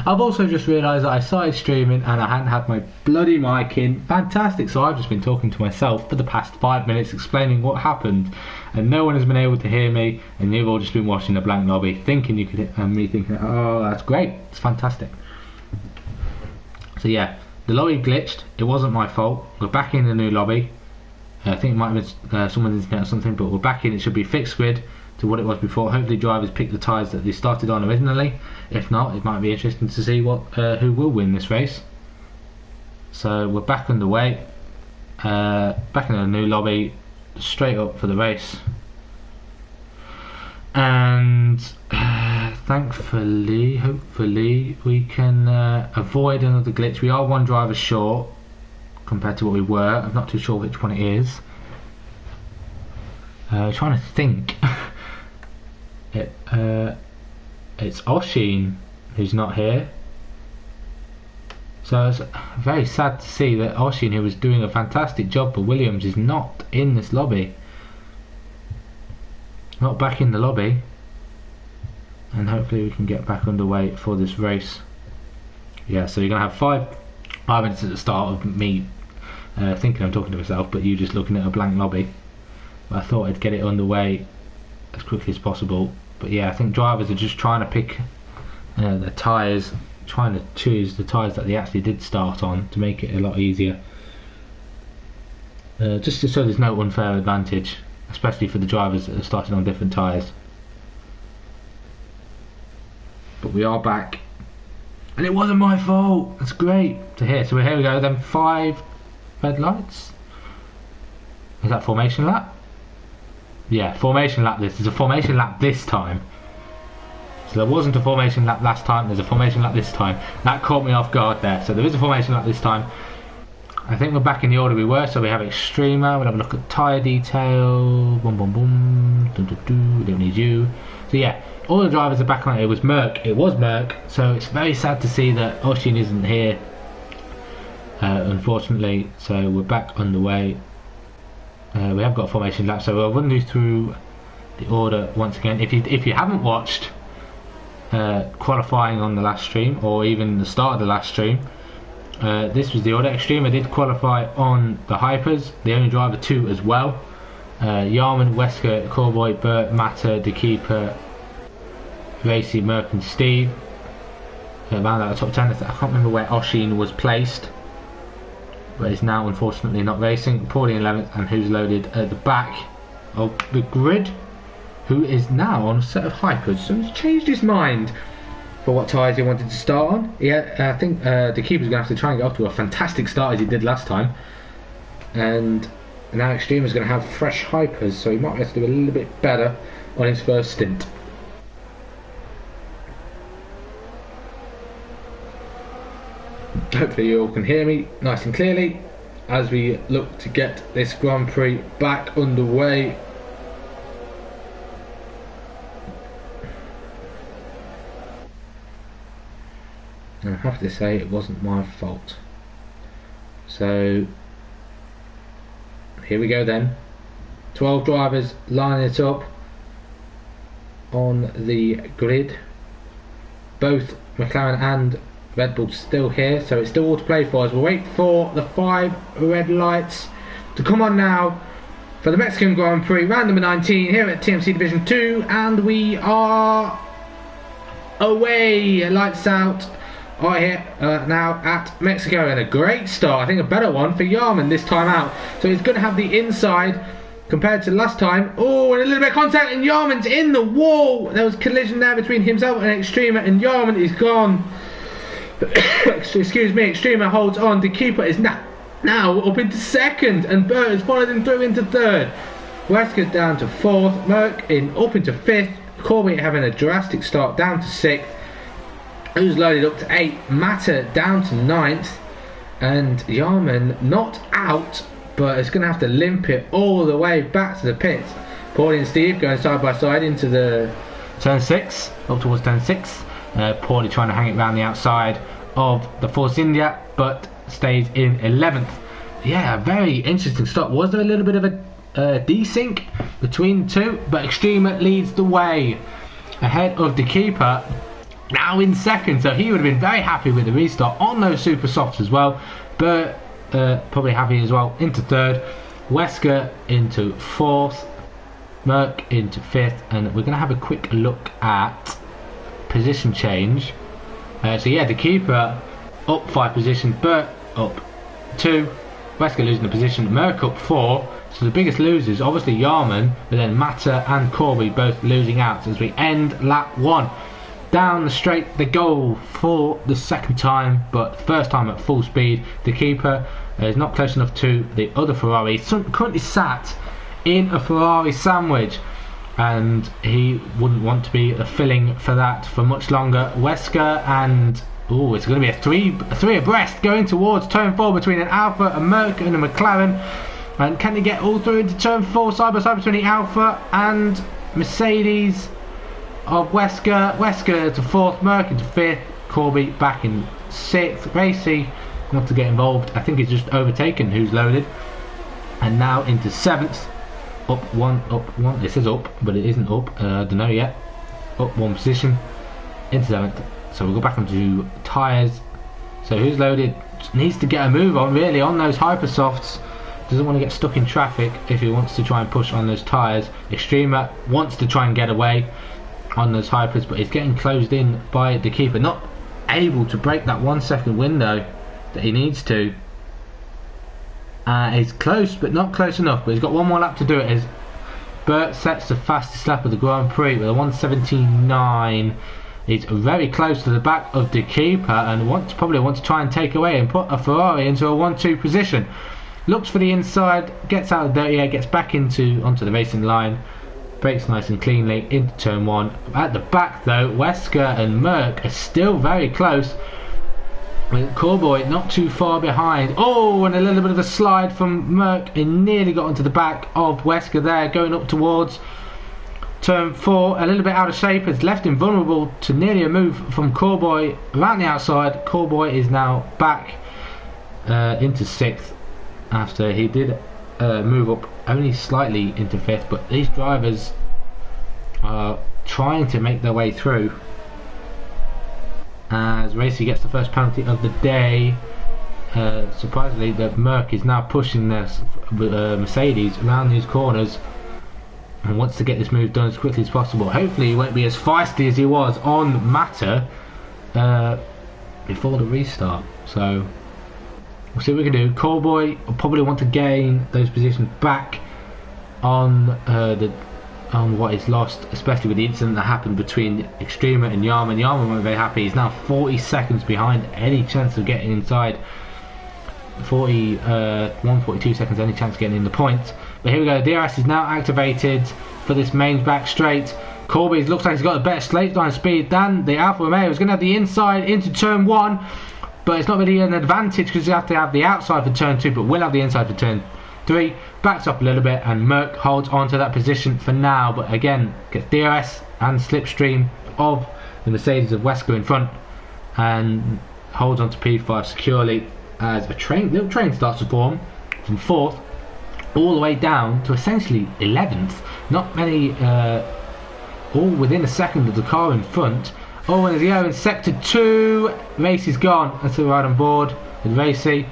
I've also just realised that I started streaming and I hadn't had my bloody mic in. Fantastic. So I've just been talking to myself for the past 5 minutes explaining what happened, and no one has been able to hear me, and you've all just been watching a blank lobby thinking you could, and me thinking, oh, that's great, it's fantastic. So yeah, the lobby glitched. It wasn't my fault. We're back in the new lobby. I think it might have been someone's internet or something, but we're back in. It should be fixed grid to what it was before. Hopefully drivers pick the tyres that they started on originally. If not, it might be interesting to see what who will win this race. So we're back underway, back in the new lobby, straight up for the race, and thankfully, hopefully we can avoid another glitch. We are one driver short compared to what we were. I'm not too sure which one it is. Trying to think. It's Oshin who's not here. So it's very sad to see that Oshin, who was doing a fantastic job for Williams, is not in this lobby. Not back in the lobby. And hopefully we can get back underway for this race. Yeah, so you're going to have 5 minutes at the start of me thinking I'm talking to myself, but you just looking at a blank lobby. But I thought I'd get it underway as quickly as possible. But yeah, I think drivers are just trying to pick their tyres, trying to choose the tyres that they actually did start on to make it a lot easier. Just so there's no unfair advantage, especially for the drivers that are starting on different tyres. But we are back, and it wasn't my fault. That's great to hear. So here we go then. 5 red lights. Is that formation lap? Yeah, formation lap. This is a formation lap this time. So there wasn't a formation lap last time. There's a formation lap this time. That caught me off guard there. So there is a formation lap this time. I think we're back in the order we were. So we have Extremer. We'll have a look at tyre detail. Boom, boom, boom. Doo, doo, doo. We don't need you. So yeah, all the drivers are back on it. It was Merck. It was Merck. So it's very sad to see that Oshin isn't here, unfortunately. So we're back on the way. We have got a formation lap. So we'll run you through the order once again. If you haven't watched qualifying on the last stream, or even the start of the last stream, this was the order. Extremer did qualify on the hypers. The only driver 2 as well. Yarman, Wesker, Corboy, Burt, Matter, De Keeper, Racy, Merck and Steve. Around out the top 10. I can't remember where Oshin was placed, but is now unfortunately not racing. Paulie in 11th, and who's loaded at the back of the grid, who is now on a set of hypers. So he's changed his mind for what tyres he wanted to start on. Yeah, I think the keeper's going to have to try and get off to a fantastic start as he did last time. And now Extremer's going to have fresh hypers, so he might have to do a little bit better on his first stint. Hopefully you all can hear me nice and clearly as we look to get this Grand Prix back underway. I have to say it wasn't my fault. So here we go then. 12 drivers lining it up on the grid. Both McLaren and Red Bull still here, so it's still all to play for as we wait for the 5 red lights to come on now for the Mexican Grand Prix, round number 19 here at TMC Division 2, and we are away. Lights out are here now at Mexico, and a great start. I think a better one for Yarman this time out. So he's going to have the inside compared to last time. Oh, and a little bit of contact, and Yarman's in the wall. There was collision there between himself and Extremer, and Yarman is gone. Excuse me, Extremer holds on. The keeper is now up into 2nd, and Burt has followed him through into 3rd. Wesker's down to 4th, Merck up into 5th, Corby having a drastic start down to 6th, who's loaded up to 8th, Matter down to 9th, and Yarman not out, but it's going to have to limp it all the way back to the pits. Paulie and Steve going side by side into the turn 6, up towards turn 6. Paulie trying to hang it round the outside of the Force India, but stays in 11th. Yeah, very interesting stop. Was there a little bit of a desync between the two? But Extremer leads the way ahead of the keeper now in second, so he would have been very happy with the restart on those super softs as well. Burt probably happy as well into third, Wesker into fourth, Merck into fifth, and we're going to have a quick look at position change. So yeah, the keeper up 5 positions, Burt up 2, Wesker losing the position, Merck up 4. So the biggest losers, obviously Yarman, but then Mata and Corby both losing out as we end lap 1. Down the straight they go for the second time, but first time at full speed. The keeper is not close enough to the other Ferrari. He's currently sat in a Ferrari sandwich, and he wouldn't want to be the filling for that for much longer. Wesker and it's going to be a three abreast going towards turn 4 between an Alpha, a Merc and a McLaren. And can they get all through into turn 4 side by side between the Alpha and Mercedes of Wesker? Wesker to 4th, Merc into 5th, Corby back in 6th. Racy not to get involved, I think he's just overtaken who's loaded. And now into 7th, up one, it says up but it isn't up, I don't know yet. Up 1 position into 7th. So we'll go back onto tyres. So who's loaded needs to get a move on really on those hypersofts. Doesn't want to get stuck in traffic if he wants to try and push on those tyres. Extremer wants to try and get away on those hypers, but he's getting closed in by the keeper, not able to break that 1 second window that he needs to. He's close but not close enough, but he's got 1 more lap to do it as Burt sets the fastest lap of the Grand Prix with a 1:79. He's very close to the back of the keeper and probably wants to try and take away and put a Ferrari into a 1-2 position. Looks for the inside, gets out of there, yeah, gets back onto the racing line, brakes nice and cleanly into turn 1. At the back though, Wesker and Merck are still very close, with Corboy not too far behind. And a little bit of a slide from Merck, he nearly got onto the back of Wesker there, going up towards turn 4, a little bit out of shape. It's left him vulnerable to nearly a move from Corboy around the outside. Corboy is now back into 6th after he did move up only slightly into 5th, but these drivers are trying to make their way through as Racy gets the first penalty of the day. Surprisingly, that Merck is now pushing this Mercedes around these corners and wants to get this move done as quickly as possible. Hopefully he won't be as feisty as he was on Mata before the restart. So we'll see what we can do. Corboy will probably want to gain those positions back on what is lost, especially with the incident that happened between Extremer and Yarman. Yarman won't be very happy. He's now 40 seconds behind any chance of getting inside. 42 seconds, any chance of getting in the points. But here we go, DRS is now activated for this mains back straight. Corby looks like he's got a better straight line speed than the Alfa Romeo. He's going to have the inside into turn 1, but it's not really an advantage because you have to have the outside for turn 2, but will have the inside for turn 3. Backs up a little bit and Merck holds on to that position for now, but again gets DRS and slipstream of the Mercedes of Wesker in front and holds on to P5 securely as a little train starts to form from 4th all the way down to essentially 11th. Not many, all within a second of the car in front. And as he goes in sector 2, Racy's gone. That's the right on board with Racy.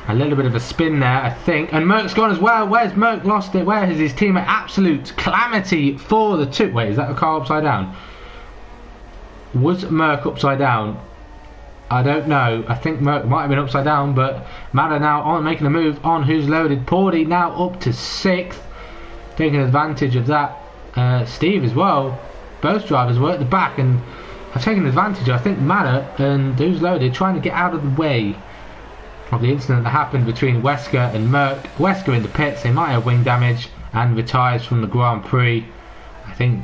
A little bit of a spin there, I think. And Merck's gone as well. Where's Merck lost it? Where is his teammate? Absolute calamity for the 2. Wait, is that the car upside down? Was Merck upside down? I don't know. I think Merck might have been upside down, but Mada now on making a move on who's loaded. Pordy now up to 6th, taking advantage of that. Steve as well. Both drivers were at the back and have taken advantage. I think Mada and who's loaded trying to get out of the way of the incident that happened between Wesker and Merck. Wesker in the pits, they might have wing damage and retires from the Grand Prix. I think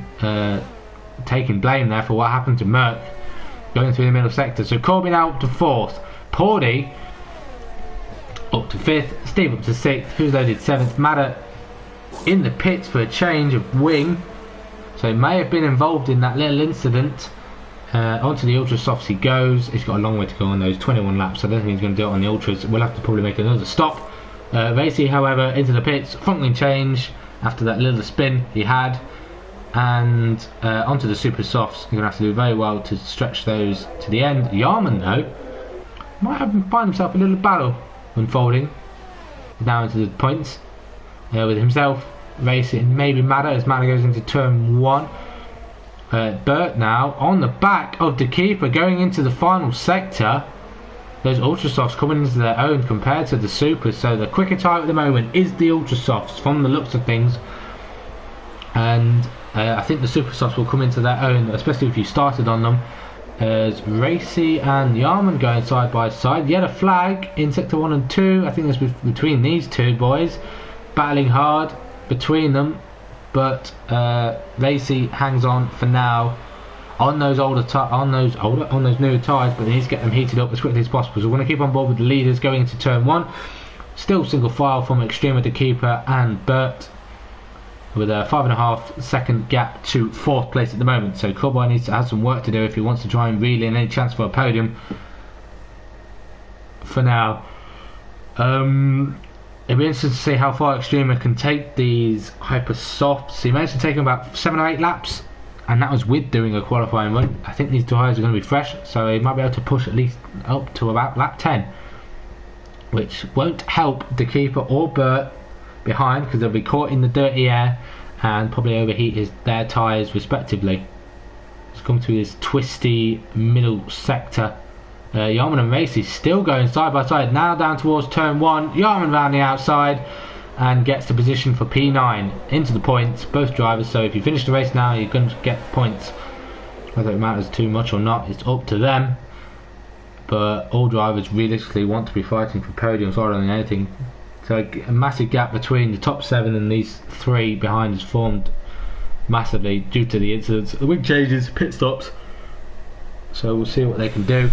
taking blame there for what happened to Merck, going through the middle sector. So Corby now up to 4th, Pordy up to 5th, Steve up to 6th, who's loaded 7th, Mada in the pits for a change of wing, so he may have been involved in that little incident. Onto the ultra softs he goes. He's got a long way to go on those 21 laps, so I don't think he's going to do it on the ultras. We'll have to probably make another stop. Racy however into the pits, front wing change after that little spin he had, and onto the super softs. You're going to have to do very well to stretch those to the end. Yarman, though, might find himself a little battle unfolding down into the points with himself racing maybe Madder as Madder goes into turn 1. Bert now on the back of the keeper going into the final sector. Those ultra softs coming into their own compared to the supers, so the quicker type at the moment is the ultra softs from the looks of things, and I think the super softs will come into their own, especially if you started on them. As Racy and Yarman going side by side, yet a flag in sector 1 and 2. I think that's between these two boys, battling hard between them, but Racy hangs on for now on those newer tyres, but they need to get them heated up as quickly as possible. So we're going to keep on board with the leaders going into turn 1. Still single file from Extreme with the keeper and Bert, with a 5.5 second gap to 4th place at the moment. So Cowboy needs to have some work to do if he wants to try and reel in any chance for a podium for now. It'll be interesting to see how far Extremer can take these hyper softs. He managed to take them about 7 or 8 laps, and that was with doing a qualifying run. I think these tyres are going to be fresh, so he might be able to push at least up to about lap 10, which won't help the keeper or Bert behind, because they'll be caught in the dirty air and probably overheat their tyres respectively. Let's come to this twisty middle sector. Yarman and Racy still going side by side, now down towards turn 1. Yarman round the outside and gets the position for P9 into the points, both drivers. So if you finish the race now, you're going to get points. Whether it matters too much or not, it's up to them, but all drivers realistically want to be fighting for podiums rather than anything. So a massive gap between the top 7 and these 3 behind has formed massively due to the incidents, the wing changes, pit stops. So we'll see what they can do.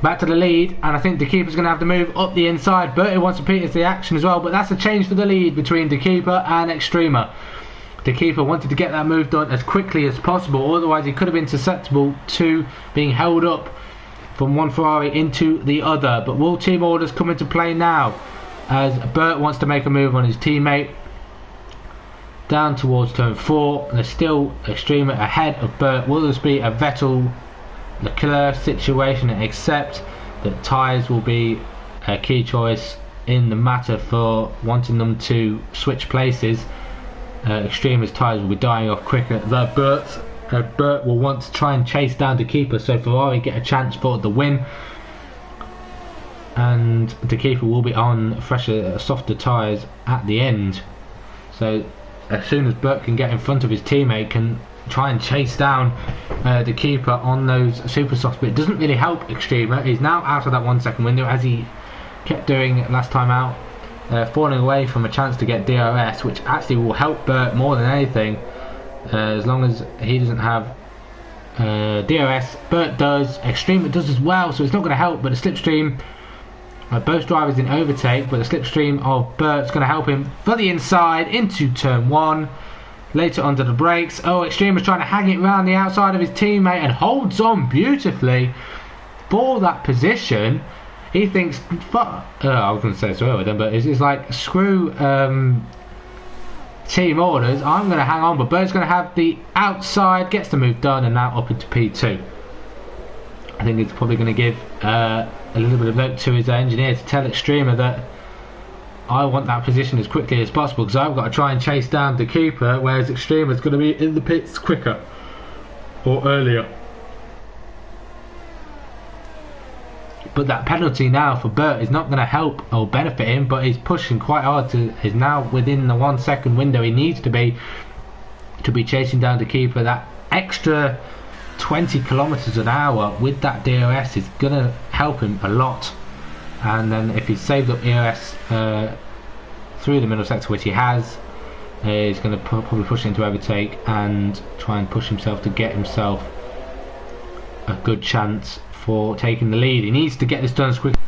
Back to the lead, and I think the keeper's going to have to move up the inside. Bertie wants to repeat as the action as well, but that's a change for the lead between the keeper and Extremer. The keeper wanted to get that move done as quickly as possible, otherwise he could have been susceptible to being held up from one Ferrari into the other. But will team orders come into play now, as Bert wants to make a move on his teammate down towards turn 4. There's still Extremer ahead of Bert. Will this be a Vettel Leclerc situation, except that tyres will be a key choice in the matter for wanting them to switch places? Extremer's tyres will be dying off quicker than Bert's. Bert will want to try and chase down the keeper, so Ferrari get a chance for the win, and the keeper will be on fresher, softer tyres at the end. So as soon as Bert can get in front of his teammate, can try and chase down the keeper on those super softs, but it doesn't really help Extremer. He's now out of that 1 second window, as he kept doing last time out, falling away from a chance to get DRS, which actually will help Bert more than anything, as long as he doesn't have DRS. Bert does, Extremer does as well, so it's not going to help. But the slipstream, both drivers in overtake, but the slipstream of Bert's going to help him for the inside into turn 1. Later under the brakes. Oh, Extremer's trying to hang it around the outside of his teammate and holds on beautifully for that position. He thinks, I was going to say sorry with him, but it's like, screw team orders, I'm going to hang on. But Bert's going to have the outside, gets the move done, and now up into P2. I think he's probably going to give a little bit of note to his engineer to tell Extremer that I want that position as quickly as possible, because I've got to try and chase down the keeper, whereas Extremer's going to be in the pits quicker or earlier. But that penalty now for Bert is not going to help or benefit him, but he's pushing quite hard he's now within the 1 second window he needs to be chasing down the keeper. That extra 20 kilometers an hour with that DRS is going to help him a lot. And then if he's saved up EOS through the middle sector, which he has, he's going to probably push into overtake and try and push himself to get himself a good chance for taking the lead. He needs to get this done as quickly.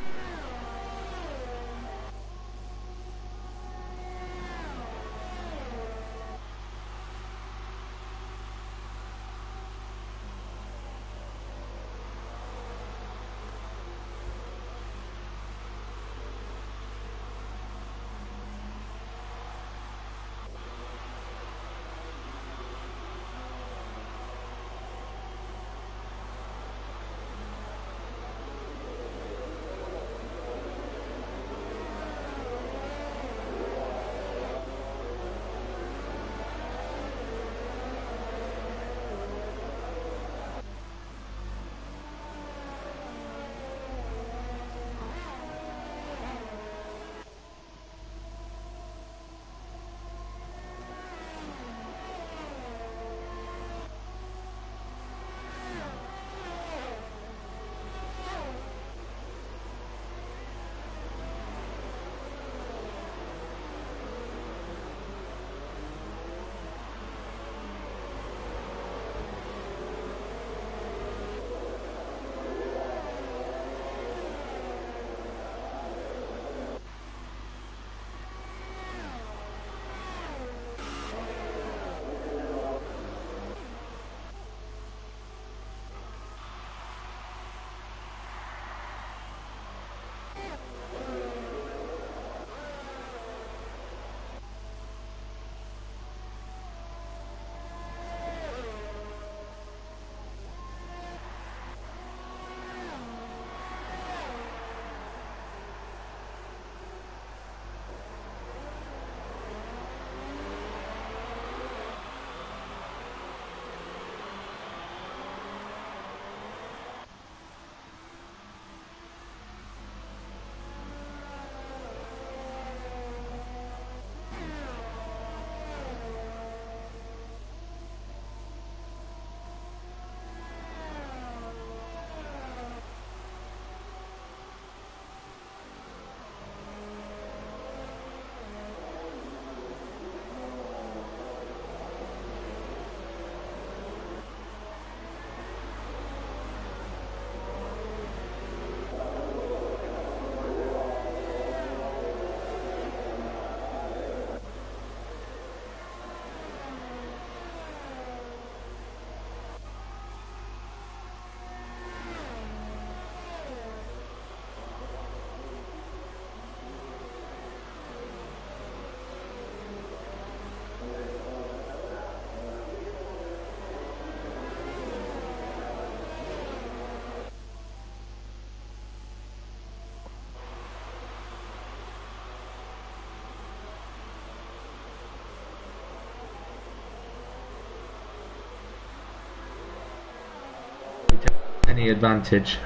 any advantage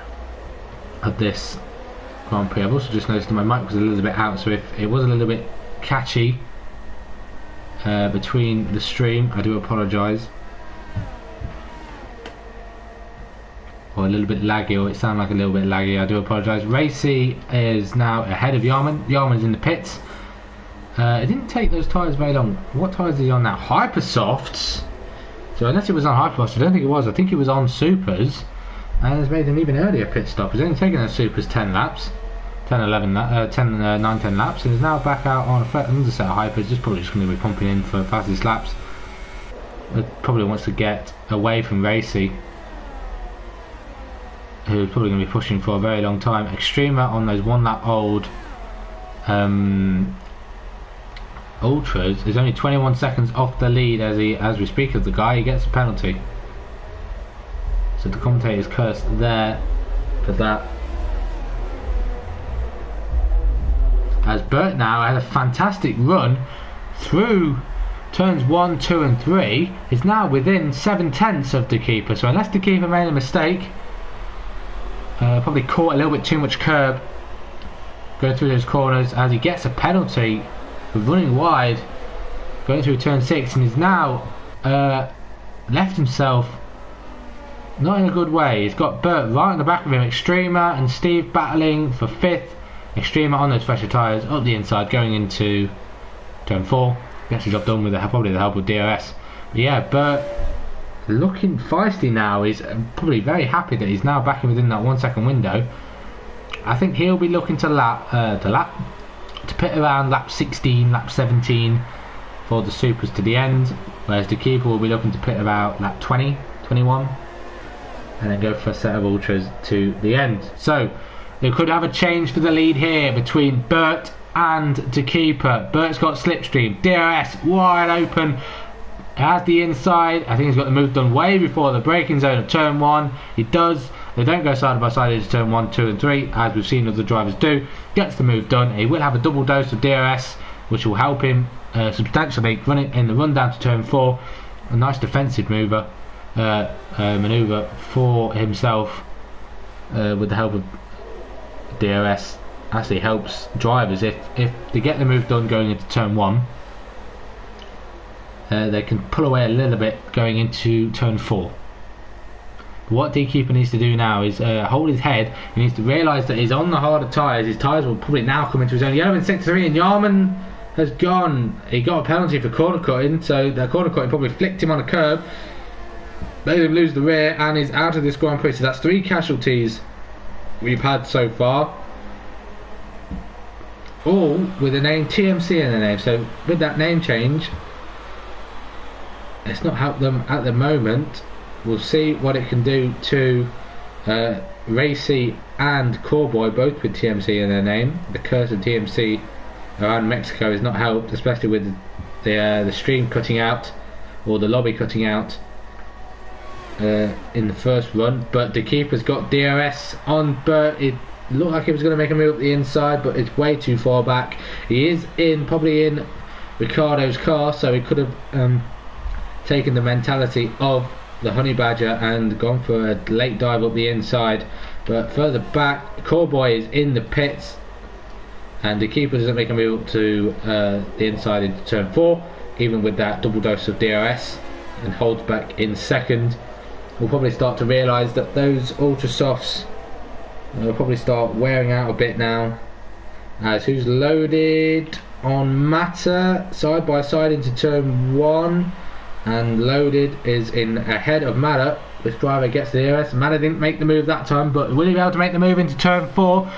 of this Grand Prix. I've also just noticed that my mic was a little bit out, so if it was a little bit catchy between the stream, I do apologise. Or a little bit laggy, or it sounded like a little bit laggy, I do apologise. Racy is now ahead of Yarman. Yarman's in the pits. It didn't take those tyres very long. What tyres is he on now? Hypersofts. So unless it was on Hypersofts, I don't think it was. I think it was on Supers. And it's made an even earlier pit stop. He's only taken those Supers 10 laps. 9, 10 laps. And is now back out on another set of Hypers. Just probably just going to be pumping in for fastest laps. Probably wants to get away from Racy, who's probably going to be pushing for a very long time. Extrema on those 1 lap old Ultras is only 21 seconds off the lead as we speak of the guy. He gets a penalty. So the commentator's cursed there for that. As Bert now had a fantastic run through turns 1, 2 and 3, is now within 7/10 of the keeper. So unless the keeper made a mistake, probably caught a little bit too much curb going through those corners, as he gets a penalty for running wide going through turn 6, and he's now left himself not in a good way. He's got Bert right on the back of him. Extrema and Steve battling for 5th. Extrema on those fresher tyres up the inside going into turn 4. Gets the job done with probably the help of DRS. But yeah, Bert looking feisty now. He's probably very happy that he's now back in within that 1 second window. I think he'll be looking to pit around lap 16, lap 17 for the Supers to the end, whereas the keeper will be looking to pit about lap 20, 21, and then go for a set of Ultras to the end. So they could have a change for the lead here between Bert and the keeper. Bert's got slipstream, DRS wide open, has the inside. I think he's got the move done way before the braking zone of turn 1. He does. They don't go side by side into turn 1, 2 and 3 as we've seen other drivers do. Gets the move done. He will have a double dose of DRS, which will help him substantially running in the run down to turn 4. A nice defensive manoeuvre for himself with the help of DRS. Actually helps drivers if they get the move done going into turn 1. They can pull away a little bit going into turn 4. What the keeper needs to do now is hold his head. He needs to realise that he's on the harder tyres. His tyres will probably now come into his own. Yellow in sector 3, and Yarman has gone. He got a penalty for corner cutting, so the corner cutting probably flicked him on a curb, made him lose the rear, and he's out of this Grand Prix. So that's 3 casualties we've had so far, all with the name TMC in the name. So with that name change, it's not helped them at the moment. We'll see what it can do to Racy and Coreboy, both with TMC in their name. The curse of TMC around Mexico is not helped, especially with the stream cutting out, or the lobby cutting out in the first run. But the keeper's got DRS on Bert. It looked like he was going to make a move up the inside, but it's way too far back. He is probably in Ricardo's car, so he could have taken the mentality of the Honey Badger and gone for a late dive up the inside. But further back, Coreboy is in the pits, and the keeper doesn't make a move up to the inside into turn 4, even with that double dose of DRS, and holds back in second. We'll probably start to realise that those Ultra Softs will probably start wearing out a bit now, as who's loaded on Matter side by side into turn 1, and loaded is in ahead of Matter. This driver gets the DRS. Matter didn't make the move that time, but will he be able to make the move into turn 4?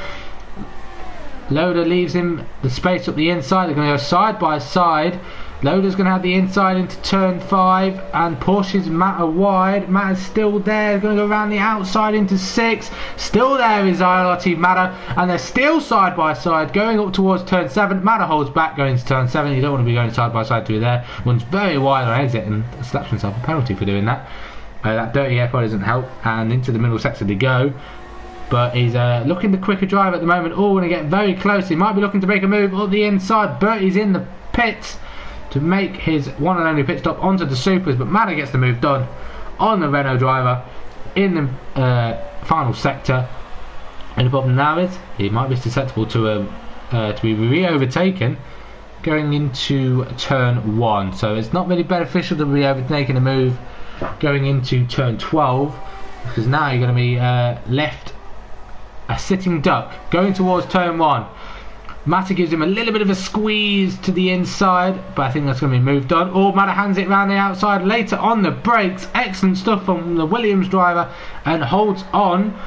Loader leaves him the space up the inside. They're going to go side by side. Loader's going to have the inside into turn 5 and pushes Matter wide. Matter's still there. Going to go around the outside into 6. Still there is ILRT Matter, and they're still side by side going up towards turn 7. Matter holds back going to turn 7. You don't want to be going side by side through there. Runs very wide on exit and slaps himself a penalty for doing that. That dirty airflow doesn't help, and into the middle sector they go. But he's looking the quicker drive at the moment. Oh, going to get very close. He might be looking to make a move up the inside. Bertie's in the pits to make his one and only pit stop onto the Supers, but Matter gets the move done on the Renault driver, in the final sector. And the problem now is he might be susceptible to be re-overtaken going into turn 1. So it's not really beneficial to be overtaking a move going into turn 12, because now you're going to be left a sitting duck going towards turn 1. Mata gives him a little bit of a squeeze to the inside, but I think that's going to be moved on. Oh, Mata hands it round the outside later on the brakes. Excellent stuff from the Williams driver, and holds on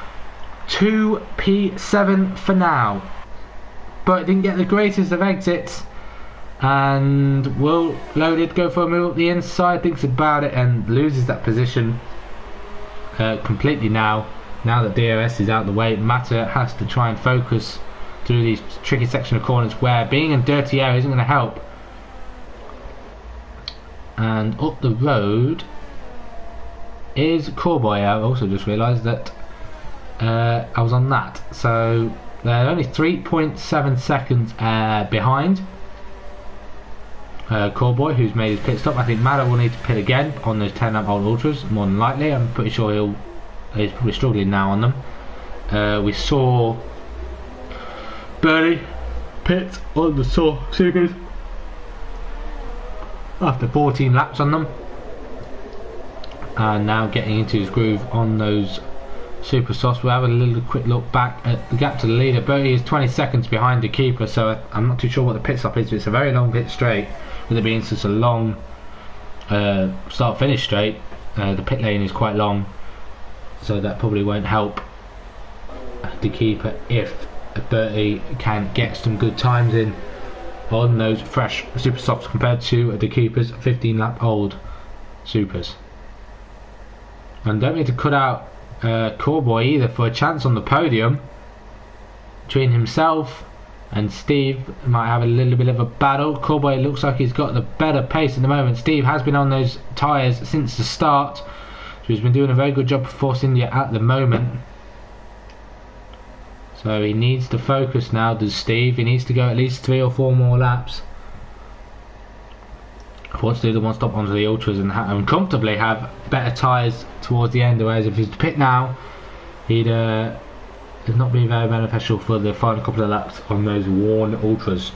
to P7 for now. But didn't get the greatest of exits, and Will Loaded go for a move up the inside, thinks about it and loses that position completely now. Now that DRS is out of the way, Mata has to try and focus through these tricky section of corners where being in dirty air isn't going to help. And up the road is Corboy. I also just realised that I was on that, so they're only 3.7 seconds behind Corboy, who's made his pit stop. I think Mata will need to pit again on those 10 lap old ultras, more than likely. I'm pretty sure he's probably struggling now on them. We saw Bernie pit on the Supers after 14 laps on them, and now getting into his groove on those Super Softs. We'll have a little quick look back at the gap to the leader. Bertie is 20 seconds behind the keeper, so I'm not too sure what the pit stop is, but it's a very long pit straight. With it being such a long start finish straight, the pit lane is quite long, so that probably won't help the keeper if Bertie can get some good times in on those fresh Super Softs compared to the keeper's 15 lap old Supers. And don't need to cut out Corboy either for a chance on the podium. Between himself and Steve might have a little bit of a battle. Corboy looks like he's got the better pace at the moment. Steve has been on those tyres since the start, so he's been doing a very good job of Force India at the moment. So he needs to focus now, does Steve. He needs to go at least 3 or 4 more laps for to do the one stop onto the ultras and comfortably have better tyres towards the end. Whereas if he's to pit now, he'd not be very beneficial for the final couple of laps on those worn ultras.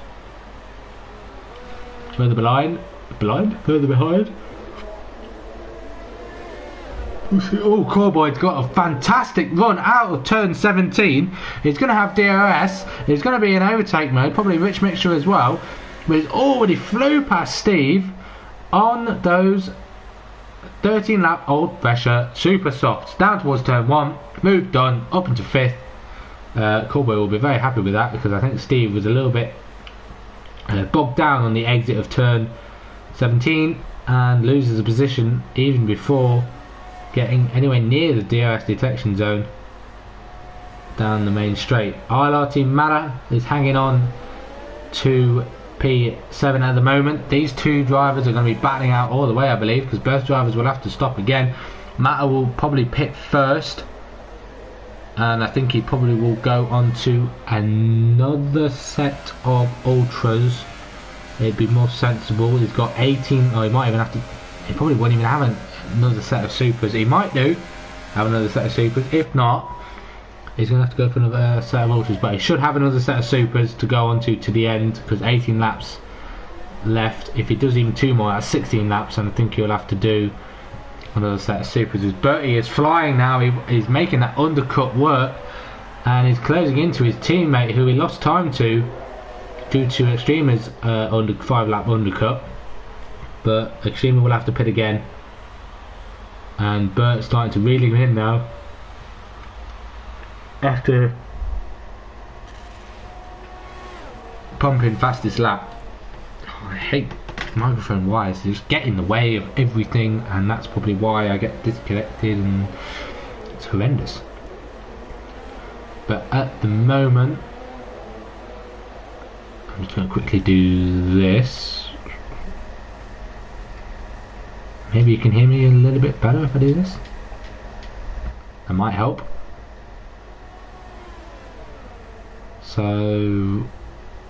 Further behind. Oh, Corboy's got a fantastic run out of turn 17. He's going to have DRS. He's going to be in overtake mode, probably rich mixture as well. But he's already flew past Steve on those 13 lap old pressure Super Softs. Down towards turn 1. Move done. Up into 5th. Corboy will be very happy with that, because I think Steve was a little bit bogged down on the exit of turn 17 and loses a position even before getting anywhere near the DRS detection zone down the main straight. ILR Team Mata is hanging on to P7 at the moment. These two drivers are going to be battling out all the way, I believe, because both drivers will have to stop again. Mata will probably pit first, and I think he probably will go on to another set of ultras. It'd be more sensible. He's got 18, or he might even have to, he probably won't even have another set of supers. He might have another set of supers. If not, he's going to have to go for another set of ultras, but he should have another set of supers to go on to the end, because 18 laps left. If he does even 2 more, that's 16 laps, and I think he'll have to do another set of supers. As Bertie is flying now, he's making that undercut work, and he's closing into his teammate who he lost time to due to Extreme's 5 lap undercut. But Extreme will have to pit again, and Bert's starting to reel him in now after pumping fastest lap. Oh, I hate microphone wires, they just get in the way of everything, and that's probably why I get disconnected, and it's horrendous. But at the moment, I'm just going to quickly do this. Maybe you can hear me a little bit better if I do this. That might help. So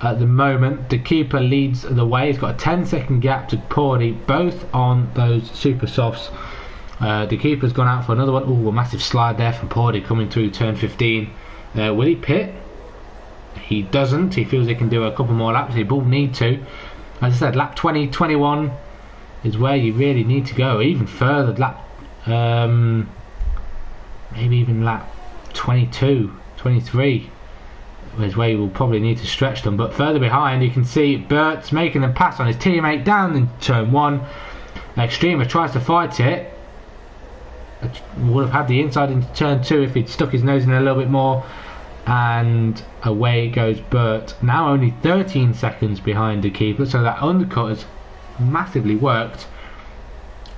at the moment, the keeper leads the way. He's got a 10-second gap to Porty, both on those Super Softs. The keeper's gone out for another one. Ooh, a massive slide there from Porty coming through turn 15. Will he pit? He doesn't. He feels he can do a couple more laps. He will need to. As I said, lap 20, 21 is where you really need to go. Even further, lap maybe even lap 22, 23 is where you will probably need to stretch them. But further behind, you can see Bert's making a pass on his teammate down in turn 1. Extrema tries to fight it. Would have had the inside into turn 2 if he'd stuck his nose in a little bit more. And away goes Bert. Now only 13 seconds behind the keeper, so that undercut has massively worked.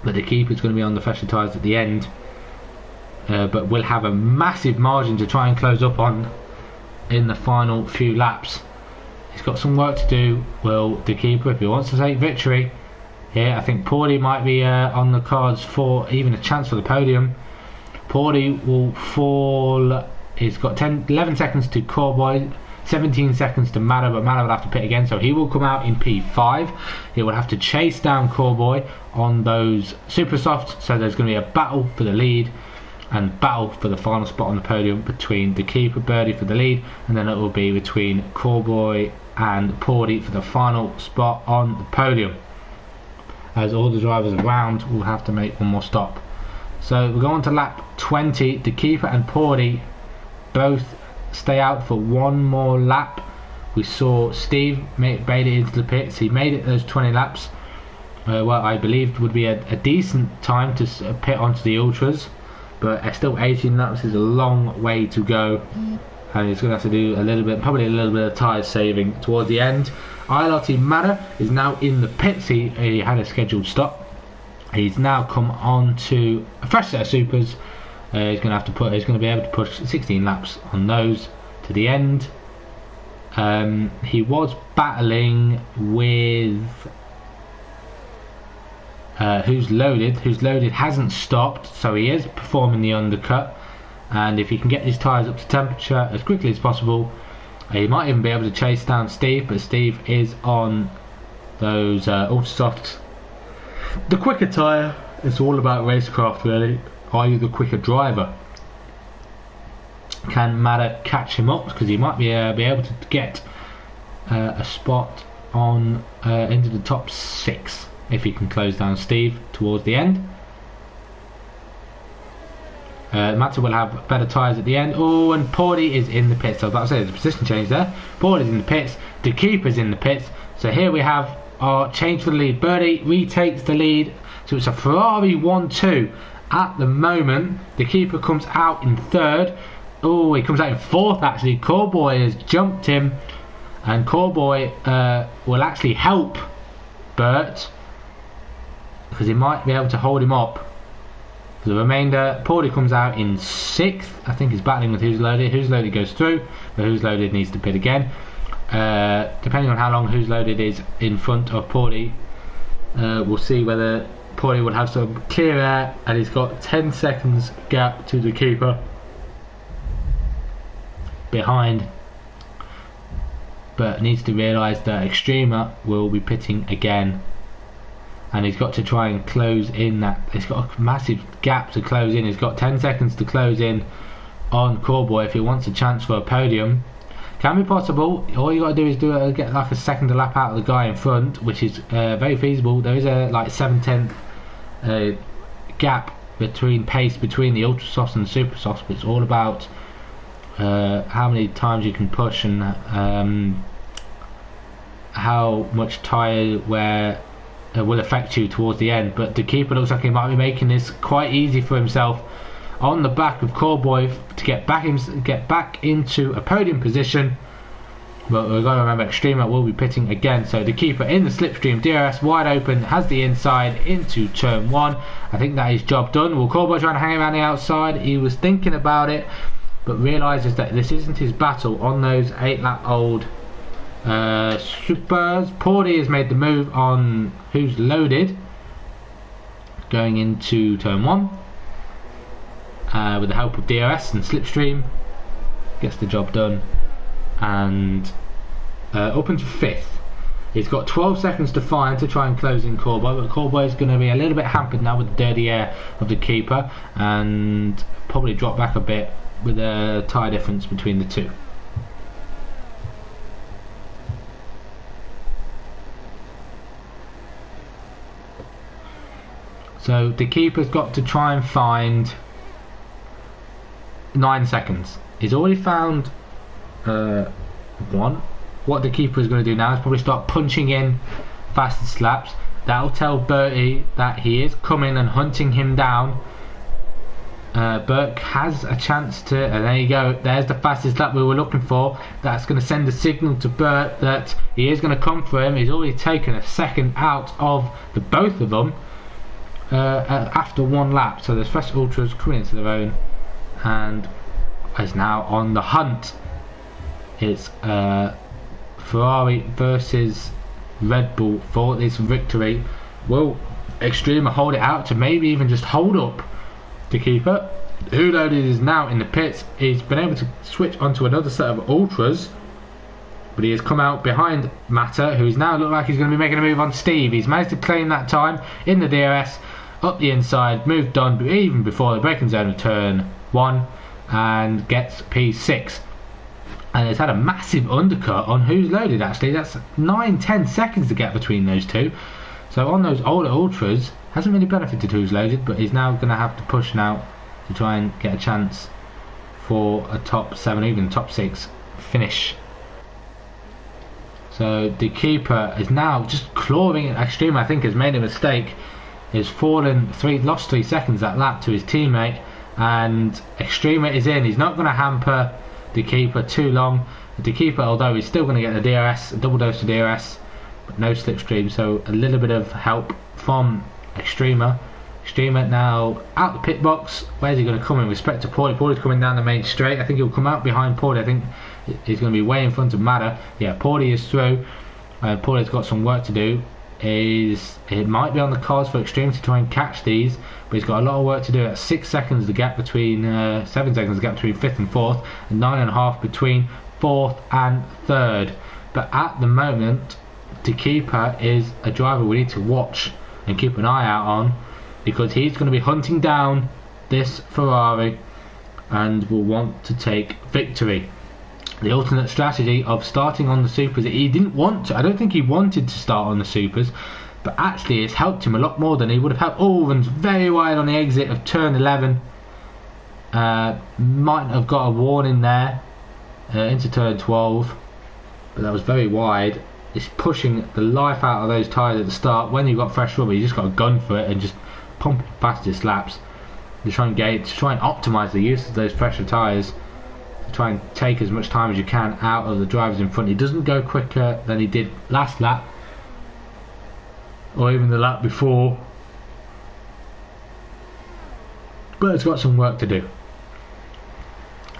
But the keeper's going to be on the fresher tyres at the end. But will have a massive margin to try and close up on in the final few laps. He's got some work to do, will the keeper, if he wants to take victory. Here, I think Porty might be on the cards for even a chance for the podium. Porty will fall. He's got 11 seconds to Corboy, 17 seconds to Matter, but Matter will have to pit again, so he will come out in P5. He will have to chase down Corboy on those super softs, so there's going to be a battle for the lead and battle for the final spot on the podium between the keeper, Birdie for the lead, and then it will be between Corboy and Porty for the final spot on the podium, as all the drivers around will have to make one more stop. So we're going to lap 20. The keeper and Porty both stay out for one more lap. We saw Steve made it into the pits. He made it those 20 laps. Well, I believed would be a decent time to pit onto the ultras, but still 18 laps is a long way to go, and he's going to have to do a little bit, probably a little bit of tyre saving towards the end. ILRT Matter is now in the pits. He had a scheduled stop. He's now come on to a fresh set of supers. He's going to be able to push 16 laps on those to the end. He was battling with Who's Loaded. Who's Loaded hasn't stopped, so he is performing the undercut. And if he can get his tyres up to temperature as quickly as possible, he might even be able to chase down Steve. But Steve is on those ultra softs. The quicker tyre. It's all about racecraft, really. Are you the quicker driver? Can Matter catch him up? Because he might be able to get a spot on into the top 6 if he can close down Steve towards the end. Matter will have better tyres at the end. Oh, and Porty is in the pits. So I was about to say there's a position change there. Porty's in the pits. The keeper's in the pits. So here we have our change for the lead. Birdie retakes the lead. So it's a Ferrari 1-2 at the moment. The keeper comes out in 3rd. Oh, he comes out in 4th actually. Corboy has jumped him, and Corboy will actually help Bert because he might be able to hold him up. For the remainder, Porty comes out in 6th. I think he's battling with Who's Loaded. Who's Loaded goes through, but Who's Loaded needs to pit again. Depending on how long Who's Loaded is in front of Porty, we'll see whether Porty would have some clear air, and he's got 10 seconds gap to the keeper behind, but needs to realise that Extrema will be pitting again, and he's got to try and close in that. He's got a massive gap to close in. He's got 10 seconds to close in on Corboy if he wants a chance for a podium. Can be possible. All you got to do is get like a second a lap out of the guy in front, which is very feasible. There is a like 7/10 gap between pace between the ultra softs and the super softs, but it's all about how many times you can push and how much tyre wear will affect you towards the end. But the keeper looks like he might be making this quite easy for himself on the back of Corboy to get back into a podium position. But we've got to remember Extrema will be pitting again. So the keeper in the slipstream, DRS wide open, has the inside into turn 1. I think that is job done. Will Corboy trying to hang around the outside? He was thinking about it, but realises that this isn't his battle on those 8-lap-old supers. Porty has made the move on Who's Loaded, going into turn 1 with the help of DRS and slipstream. Gets the job done, and up into 5th. He's got 12 seconds to find to try and close in Corboy, but Corboy is going to be a little bit hampered now with the dirty air of the keeper, and probably drop back a bit with a tyre difference between the two. So the keeper's got to try and find 9 seconds. He's already found one. What the keeper is going to do now is probably start punching in fastest laps. That'll tell Bertie that he is coming and hunting him down. Burke has a chance to, and there you go, there's the fastest lap we were looking for. That's going to send a signal to Burt that he is going to come for him. He's already taken a second out of the both of them after one lap. So the Fresh Ultras coming into their own and is now on the hunt. It's Ferrari versus Red Bull for this victory. Will Extrema hold it out to maybe even just hold up the keeper, who loaded is now in the pits? He's been able to switch onto another set of Ultras, but he has come out behind Matter, who's now looked like he's going to be making a move on Steve. He's managed to claim that time in the DRS, up the inside, moved on even before the braking zone of turn 1, and gets P6. And it's had a massive undercut on who's loaded actually. That's 9-10 seconds to get between those two. So on those older Ultras, hasn't really benefited who's loaded, but he's now going to have to push now to try and get a chance for a top 7, even top 6 finish. So the keeper is now just clawing at Extreme. I think has made a mistake. He's lost 3 seconds that lap to his teammate, and Extrema is in. He's not going to hamper the keeper too long. The keeper, although he's still going to get the DRS, a double dose of DRS, but no slipstream, so a little bit of help from Extrema. Extrema now out the pit box. Where's he going to come in respect to Paulie? Paulie's coming down the main straight. I think he'll come out behind Paulie. I think he's going to be way in front of Matter. Yeah, Paulie is through. Paulie's got some work to do. It might be on the cards for Extreme to try and catch these, but he's got a lot of work to do. At 6 seconds the gap between 7 seconds the gap between 5th and 4th, and 9.5 between 4th and 3rd. But at the moment the keeper is a driver we need to watch and keep an eye out on, because he's going to be hunting down this Ferrari and will want to take victory. The alternate strategy of starting on the supers, he didn't want to, I don't think he wanted to start on the supers, but actually it's helped him a lot more than he would have helped. Oh, runs very wide on the exit of turn 11. Might have got a warning there into turn 12, but that was very wide. It's pushing the life out of those tyres at the start. When you've got fresh rubber, you just got to gun for it and just pump it past his laps to try and optimise the use of those fresher tyres, to try and take as much time as you can out of the drivers in front. He doesn't go quicker than he did last lap, or even the lap before, but it's got some work to do.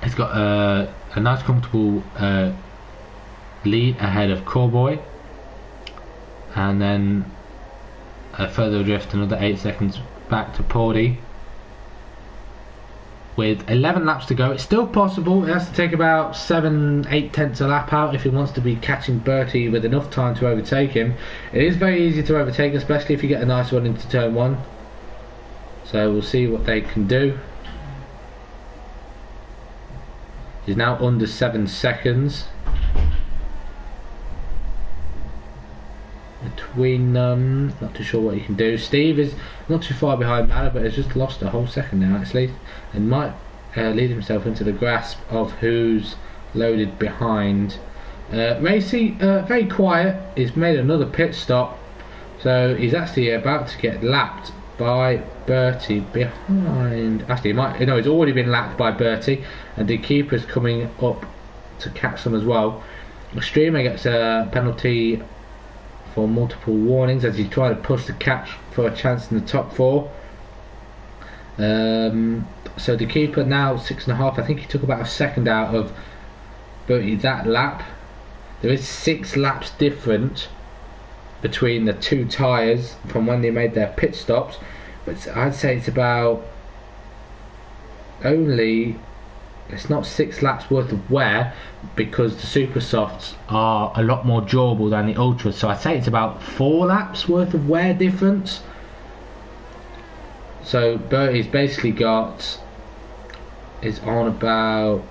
It's got a nice comfortable lead ahead of Corboy, and then a further drift, another 8 seconds back to Paulie. With 11 laps to go, it's still possible. It has to take about 7-8 tenths a lap out if he wants to be catching Bertie with enough time to overtake him. It is very easy to overtake, especially if you get a nice run into turn 1. So we'll see what they can do. He's now under 7 seconds between them. Not too sure what he can do. Steve is not too far behind Matter, but has just lost a whole second now actually, and might lead himself into the grasp of who's loaded behind. Racy, very quiet. He's made another pit stop, so he's actually about to get lapped by Bertie behind. Actually, he's already been lapped by Bertie, and the keeper's coming up to catch them as well. Streamer gets a penalty for multiple warnings as he tried to push the catch for a chance in the top 4. So the keeper now 6.5. I think he took about a second out of Bertie that lap. There is 6 laps different between the 2 tyres from when they made their pit stops, but I'd say it's about only it's not 6 laps worth of wear, because the super softs are a lot more durable than the ultras. So I'd say it's about 4 laps worth of wear difference. So Bertie's basically is on about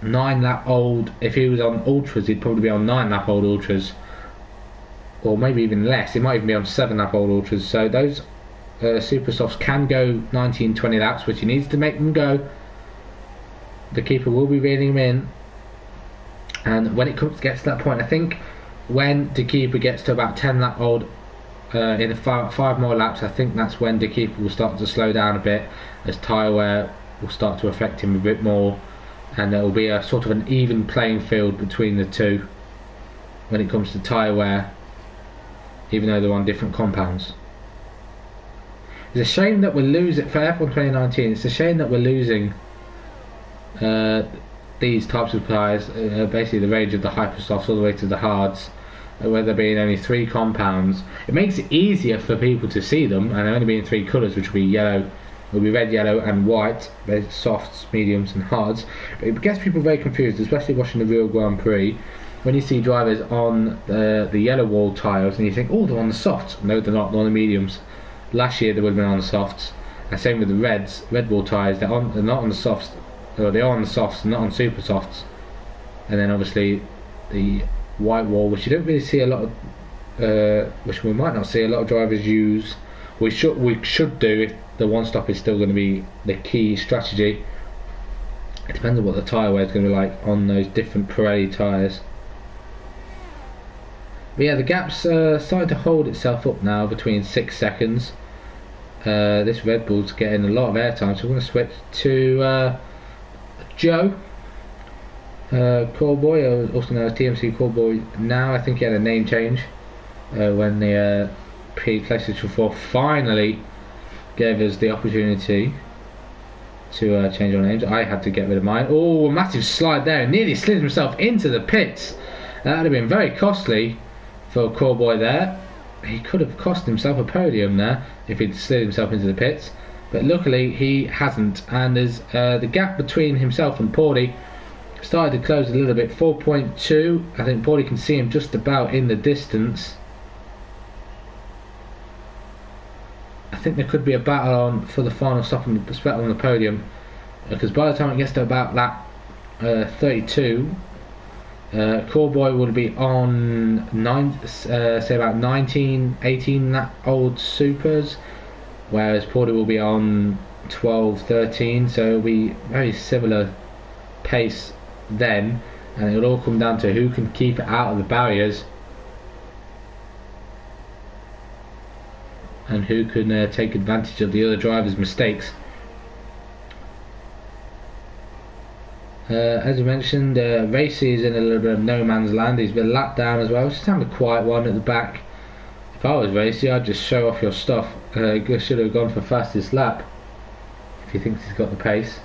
9 lap old. If he was on ultras, he'd probably be on 9 lap old ultras, or maybe even less. He might even be on 7 lap old ultras. So those super softs can go 19-20 laps, which he needs to make them go. The keeper will be reeling them in, and when it gets to that point, I think when the keeper gets to about 10 lap old, in 5 more laps, I think that's when the keeper will start to slow down a bit, as tyre wear will start to affect him a bit more, and there will be a sort of an even playing field between the two when it comes to tyre wear, even though they're on different compounds. It's a shame that we're losing for F1 2019. It's a shame that we're losing these types of tyres, basically the range of the hypersofts all the way to the hards, where there being only 3 compounds. It makes it easier for people to see them, and there only being 3 colours, which will be yellow, will be red, yellow, and white. There's softs, mediums, and hards. But it gets people very confused, especially watching the real Grand Prix, when you see drivers on the yellow wall tyres, and you think, oh, they're on the softs. No, they're not. They're on the mediums. Last year they would have been on the softs, and same with the red wall tyres. They're not on the softs, or they are on the softs, not on super softs. And then obviously the white wall, which you don't really see a lot of, which we might not see a lot of drivers use. We should do if the one stop is still going to be the key strategy. It depends on what the tyre wear is going to be like on those different Pirelli tyres. But yeah, the gap's starting to hold itself up now between 6 seconds. This Red Bull's getting a lot of airtime, so we're going to switch to Joe Callboy, also known as TMC Callboy now. I think he had a name change when the PlayStation 4 finally gave us the opportunity to change our names. I had to get rid of mine. Oh, a massive slide there, nearly slid himself into the pits. That would have been very costly for Callboy there. He could have cost himself a podium there if he'd slid himself into the pits, but luckily he hasn't, and there's the gap between himself and Paulie started to close a little bit. 4.2. I think Paulie can see him just about in the distance. I think there could be a battle on for the final stop on the podium, because by the time it gets to about lap 32, Callboy will be on say about 19, 18 lap old supers, whereas Paulie will be on 12, 13. So it'll be very similar pace then, and it'll all come down to who can keep it out of the barriers and who can take advantage of the other driver's mistakes. As I mentioned, Racy is in a little bit of no man's land. He's been lapped down as well. Just having a quiet one at the back. If I was Racy, I'd just show off your stuff. Should have gone for fastest lap if he thinks he's got the pace.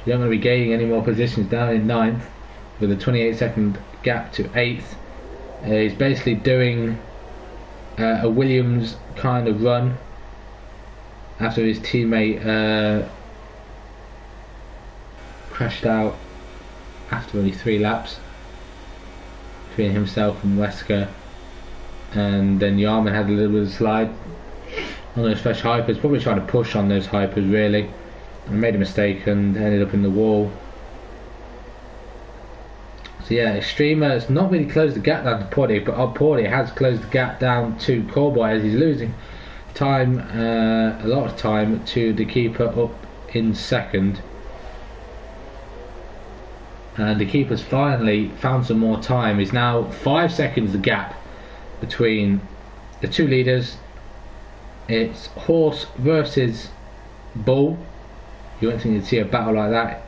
You're not going to be gaining any more positions down in 9th with a 28-second gap to 8th. He's basically doing a Williams kind of run after his teammate crashed out after only 3 laps between himself and Wesker, and then Yarman had a little bit of a slide on those fresh hypers, probably trying to push on those hypers really, and made a mistake and ended up in the wall. So yeah, Extremer has not really closed the gap down to Paulie, but Paulie has closed the gap down to Callboy, as he's losing time, a lot of time, to the keeper up in 2nd. And the keeper's finally found some more time. He's now 5 seconds the gap between the 2 leaders. It's horse versus bull. You wouldn't think you'd see a battle like that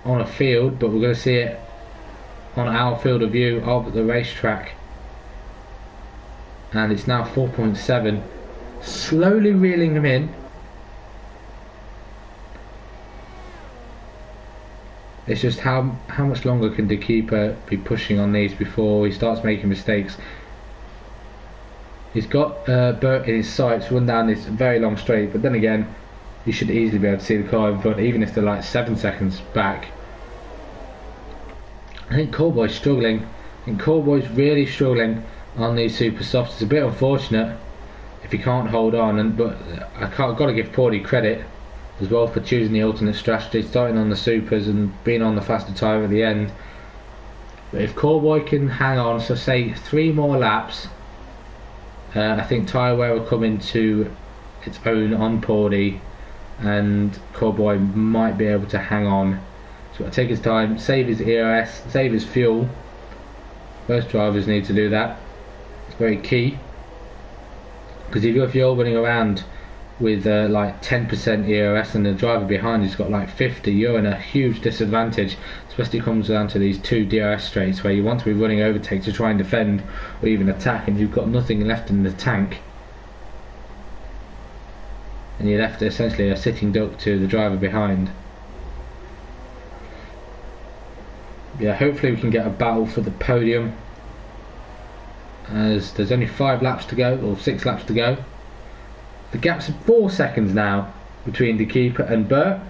on a field, but we're going to see it on our field of view of the racetrack. And it's now 4.7, slowly reeling them in. It's just how much longer can the keeper be pushing on these before he starts making mistakes. He's got Burt in his sights, run down this very long straight, but then again, you should easily be able to see the car in front, even if they're like 7 seconds back. I think Callboy's struggling. I think Callboy's really struggling on these super softs. It's a bit unfortunate if he can't hold on, but I've got to give Paulie credit as well for choosing the alternate strategy, starting on the supers and being on the faster tyre at the end. But if Callboy can hang on, so say 3 more laps, I think tyre wear will come into its own on Paulie, and Callboy might be able to hang on. So got to take his time, save his EOS, save his fuel. Most drivers need to do that. It's very key, because if you're running around with like 10% EOS and the driver behind you's got like 50, you're in a huge disadvantage, especially comes down to these 2 DRS straights where you want to be running overtake to try and defend or even attack, and you've got nothing left in the tank, and you're left essentially a sitting duck to the driver behind. Yeah, hopefully we can get a battle for the podium, as there's only 5 laps to go, or 6 laps to go. The gap's 4 seconds now between the keeper and Burt.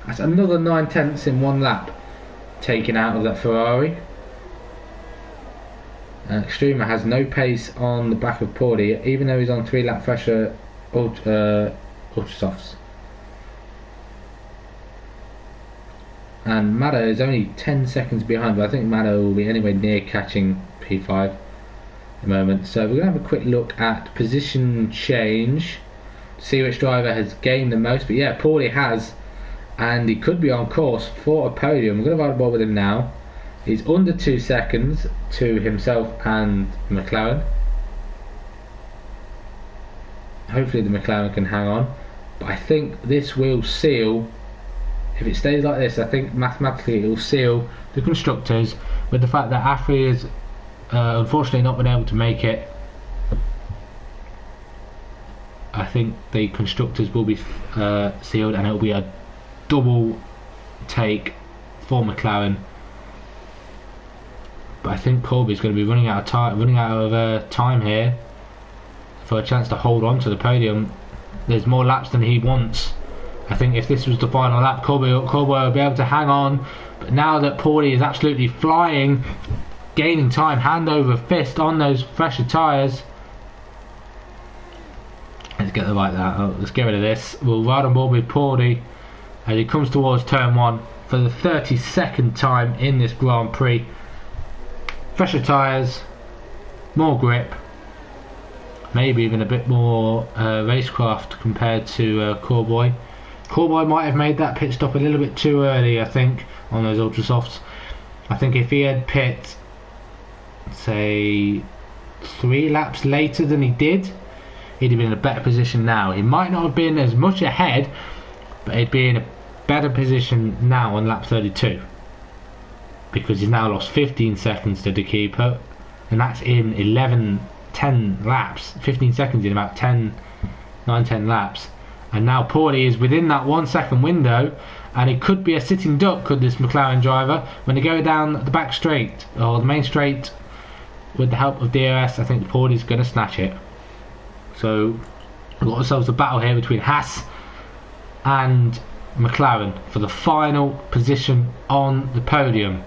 That's another 9/10 in 1 lap taken out of that Ferrari. Extremer has no pace on the back of Paulie, even though he's on 3 lap pressure ultra softs. And Maddo is only 10 seconds behind, but I think Maddo will be anywhere near catching P5 at the moment. So we're going to have a quick look at position change, see which driver has gained the most. But yeah, Paulie has, and he could be on course for a podium. We're going to ride the ball with him now. He's under 2 seconds to himself and McLaren. Hopefully the McLaren can hang on, but I think this will seal. If it stays like this, I think mathematically it will seal the constructors, with the fact that Afri has unfortunately not been able to make it. I think the constructors will be sealed, and it will be a double take for McLaren. But I think Colby's going to be running out of time here for a chance to hold on to the podium. There's more laps than he wants. I think if this was the final lap, Colby will be able to hang on. But now that Paulie is absolutely flying, gaining time hand over fist on those fresher tyres. Let's get the right that. Let's get rid of this. We'll ride on board with Paulie as he comes towards turn 1 for the 32nd time in this Grand Prix. Fresher tyres, more grip, maybe even a bit more racecraft compared to Callboy. Callboy might have made that pit stop a little bit too early, I think, on those ultra softs. I think if he had pit, say, 3 laps later than he did, he'd have been in a better position now. He might not have been as much ahead, but he'd be in a better position now on lap 32, because he's now lost 15 seconds to the keeper, and that's in 10 laps. 15 seconds in about 10 laps. And now Paulie is within that 1 second window, and it could be a sitting duck, could this McLaren driver, when they go down the back straight or the main straight with the help of DRS. I think Paulie's going to snatch it. So we've got ourselves a battle here between Haas and McLaren for the final position on the podium.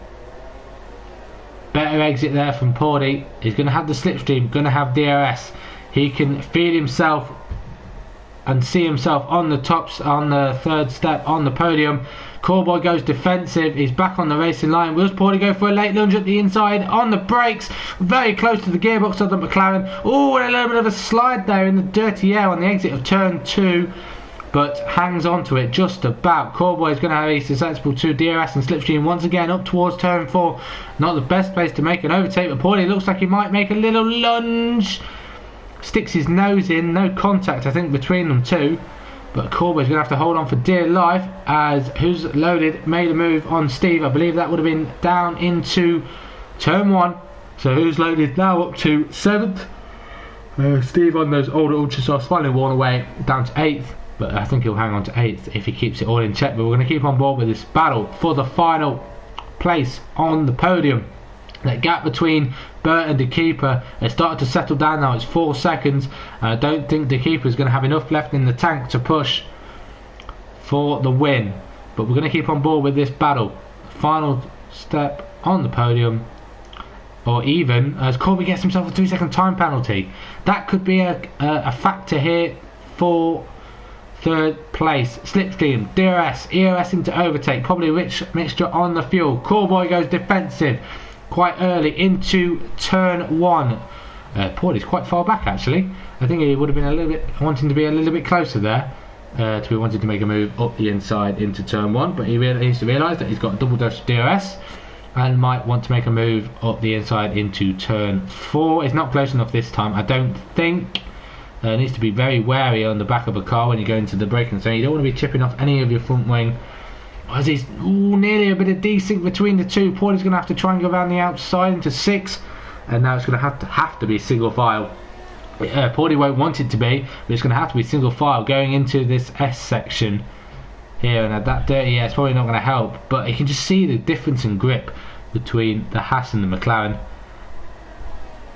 Better exit there from Paulie. He's going to have the slipstream, going to have DRS. He can feel himself and see himself on the tops, on the 3rd step on the podium. Callboy goes defensive. He's back on the racing line. Will Paulie go for a late lunge at the inside on the brakes, very close to the gearbox of the McLaren. Oh, a little bit of a slide there in the dirty air on the exit of turn 2, but hangs on to it just about. Callboy is going to have a susceptible to DRS and slipstream once again up towards turn 4. Not the best place to make an overtake, but Paulie looks like he might make a little lunge. Sticks his nose in, no contact I think between them two, but Callboy's going to have to hold on for dear life, as Who's Loaded made a move on Steve. I believe that would have been down into turn 1, so Who's Loaded now up to 7th. Steve on those older ultra softs finally worn away down to 8th, but I think he'll hang on to 8th if he keeps it all in check. But we're going to keep on board with this battle for the final place on the podium. That gap between Bert and the keeper has started to settle down now. It's 4 seconds. I don't think the keeper is going to have enough left in the tank to push for the win. But we're going to keep on board with this battle. Final step on the podium. Or even as Corby gets himself a 3-second time penalty. That could be a factor here for third place. Slipstream, DRS, EOS into overtake. Probably a rich mixture on the fuel. Callboy goes defensive quite early into turn 1. Paul is quite far back actually. I think he would have been a little bit wanting to be a little bit closer there. To be wanting to make a move up the inside into turn 1, but he needs to realise that he's got a double dose of DRS and might want to make a move up the inside into turn 4. It's not close enough this time, I don't think. Needs to be very wary on the back of a car when you go into the braking zone. You don't want to be chipping off any of your front wing. As he's nearly a bit of desync between the two. Paulie's going to have to try and go around the outside into 6, and now it's going to have to be single file. Paulie won't want it to be, but it's going to have to be single file going into this S section here, and at that dirty air it's probably not going to help, but you can just see the difference in grip between the Haas and the McLaren,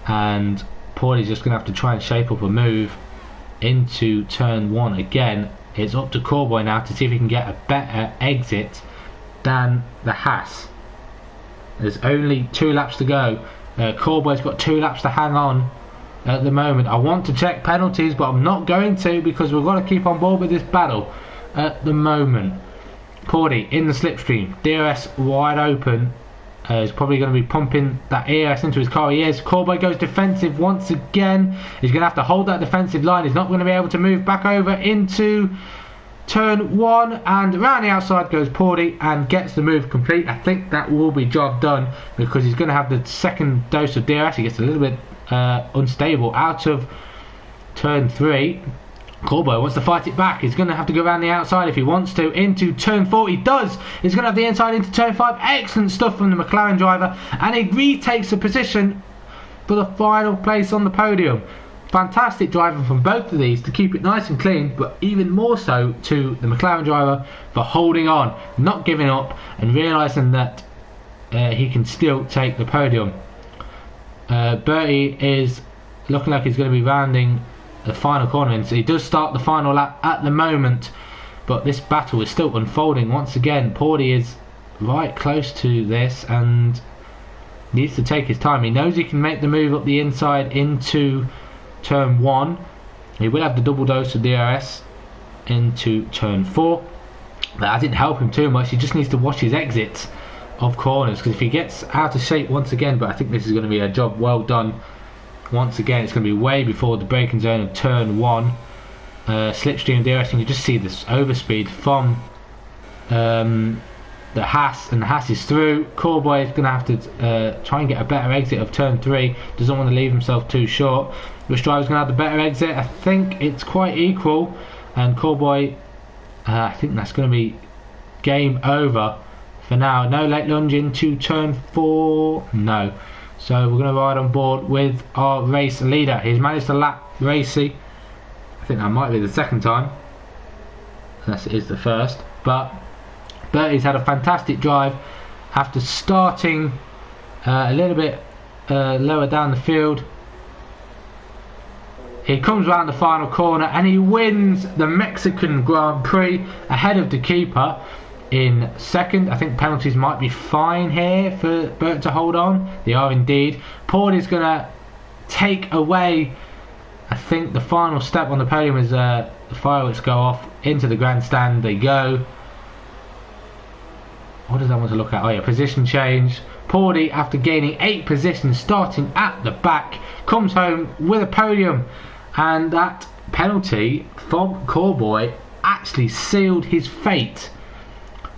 and Paulie's just going to have to try and shape up a move into turn 1 again. It's up to Callboy now to see if he can get a better exit than the Haas. There's only 2 laps to go. Callboy's got 2 laps to hang on at the moment. I want to check penalties, but I'm not going to because we've got to keep on board with this battle at the moment. Cordy in the slipstream, DRS wide open. He's probably going to be pumping that EOS into his car. He is. Callboy goes defensive once again. He's going to have to hold that defensive line. He's not going to be able to move back over into turn 1, and around the outside goes Paulie and gets the move complete. I think that will be job done because he's going to have the second dose of DRS. He gets a little bit unstable out of turn 3. Callboy wants to fight it back. He's going to have to go around the outside if he wants to into turn 4. He does. He's going to have the inside into turn 5. Excellent stuff from the McLaren driver, and he retakes the position for the final place on the podium. Fantastic driving from both of these to keep it nice and clean, but even more so to the McLaren driver for holding on, not giving up, and realising that he can still take the podium. Bertie is looking like he's going to be rounding the final corner, and so he does start the final lap at the moment, but this battle is still unfolding once again. Paulie is right close to this and needs to take his time. He knows he can make the move up the inside into turn 1. He will have the double dose of DRS into turn 4, but that didn't help him too much. He just needs to watch his exits of corners, because if he gets out of shape once again, but I think this is going to be a job well done. Once again, it's going to be way before the braking zone of turn 1. Slipstream DRS, and you just see this overspeed from the Haas, and the Haas is through. Callboy is going to have to try and get a better exit of turn 3. Doesn't want to leave himself too short. Which driver's going to have the better exit? I think it's quite equal, and Callboy, I think that's going to be game over for now. No late lunge into turn 4. No. So we're going to ride on board with our race leader. He's managed to lap Racy. I think that might be the second time, unless it is the first. But Bertie's had a fantastic drive after starting a little bit lower down the field. He comes around the final corner and he wins the Mexican Grand Prix ahead of the keeper in second. I think penalties might be fine here for Bert to hold on. They are indeed. Paulie's going to take away, I think, the final step on the podium as the fireworks go off into the grandstand. They go. What does I want to look at? Oh yeah, position change. Paulie, after gaining 8 positions starting at the back, comes home with a podium, and that penalty from Callboy actually sealed his fate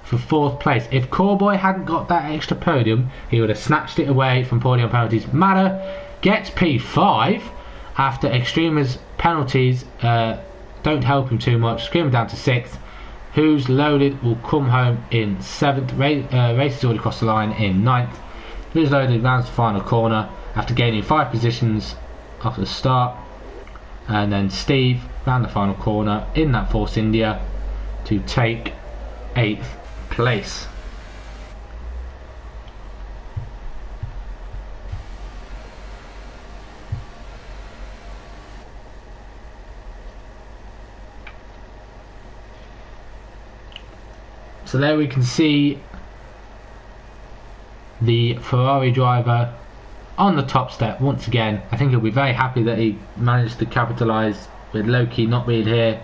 for 4th place. If Callboy hadn't got that extra podium, he would have snatched it away from Paulie on penalties. Matter gets P5 after Extremer's penalties don't help him too much. Scream down to 6th. Who's Loaded will come home in 7th. Race is already crossed the line in 9th. Who's Loaded rounds the final corner after gaining 5 positions after the start. And then Steve round the final corner in that Force India to take 8th place. So there we can see the Ferrari driver on the top step once again. I think he'll be very happy that he managed to capitalise with Loki not being here.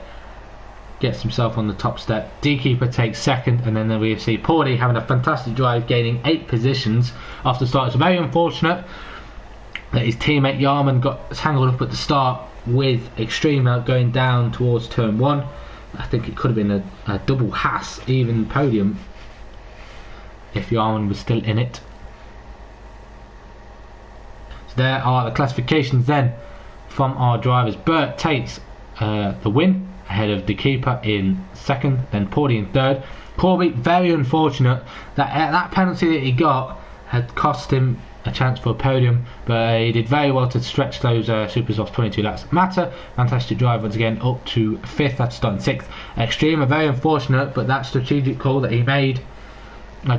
Gets himself on the top step. D-Keeper takes second, and then we see Paulie having a fantastic drive, gaining 8 positions after the start. It's very unfortunate that his teammate Yarman got tangled up at the start with Extreme going down towards turn 1. I think it could have been a double Haas, even podium, if Yarman was still in it. So there are the classifications then from our drivers. Burt takes the win ahead of the keeper in second, then Paulie in third. Corby, very unfortunate that that penalty that he got had cost him a chance for a podium, but he did very well to stretch those super softs 22 laps. Mata, fantastic drive once again, up to 5th after starting 6th. Extreme, very unfortunate, but that strategic call that he made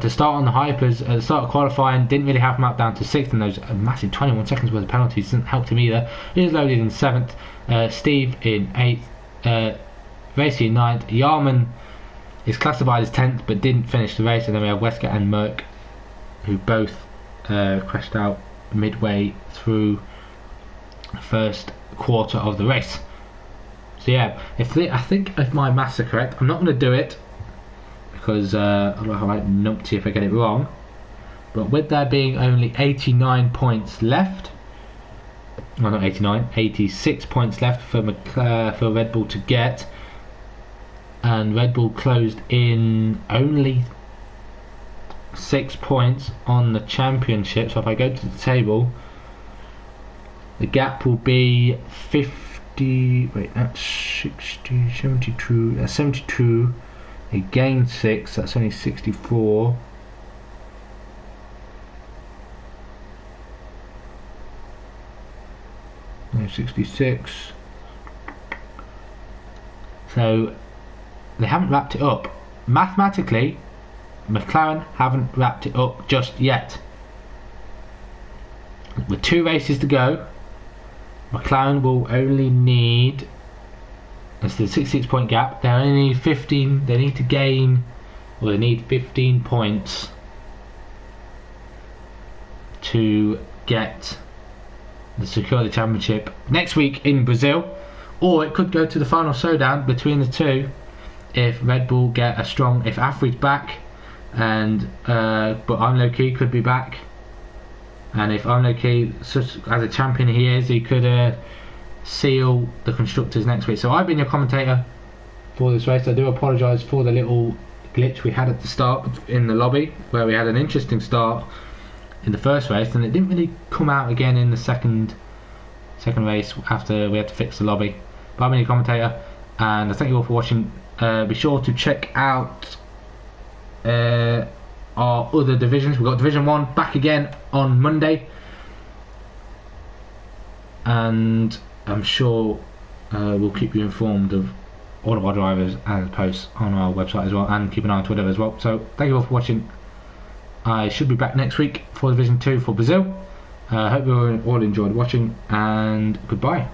to start on the hypers at the start of qualifying didn't really help him out down to 6th, and those massive 21 seconds worth of penalties didn't help him either. He was loaded in 7th, Steve in 8th, Racy in 9th. Yarman is classified as 10th but didn't finish the race, and then we have Wesker and Merck, who both crashed out midway through the first quarter of the race. So yeah, I think if my maths are correct, I'm not going to do it because I don't know how I might numpty if I get it wrong, but with there being only 89 points left, well, not 89, 86 points left for Red Bull to get, and Red Bull closed in only 6 points on the championship. So if I go to the table, the gap will be 50, wait, that's 60, 72, that's 72, he gained 6, that's only 64. No, 66. So they haven't wrapped it up. Mathematically, McLaren haven't wrapped it up just yet. With 2 races to go, McLaren will only need, that's the 66 point gap, they only need 15, they need to gain, or they need 15 points to get the secure the championship next week in Brazil, or it could go to the final showdown between the two if Red Bull get a strong, if Afri's back, and but Unlucky could be back, and if Unlucky, such as a champion he is, he could seal the constructors next week. So I've been your commentator for this race. I do apologise for the little glitch we had at the start in the lobby, where we had an interesting start in the first race and it didn't really come out again in the second race after we had to fix the lobby. But I've been your commentator, and I thank you all for watching. Be sure to check out our other divisions. We've got Division 1 back again on Monday, and I'm sure we'll keep you informed of all of our drivers and posts on our website as well, and keep an eye on Twitter as well. So thank you all for watching. I should be back next week for Division 2 for Brazil. I hope you all enjoyed watching, and goodbye.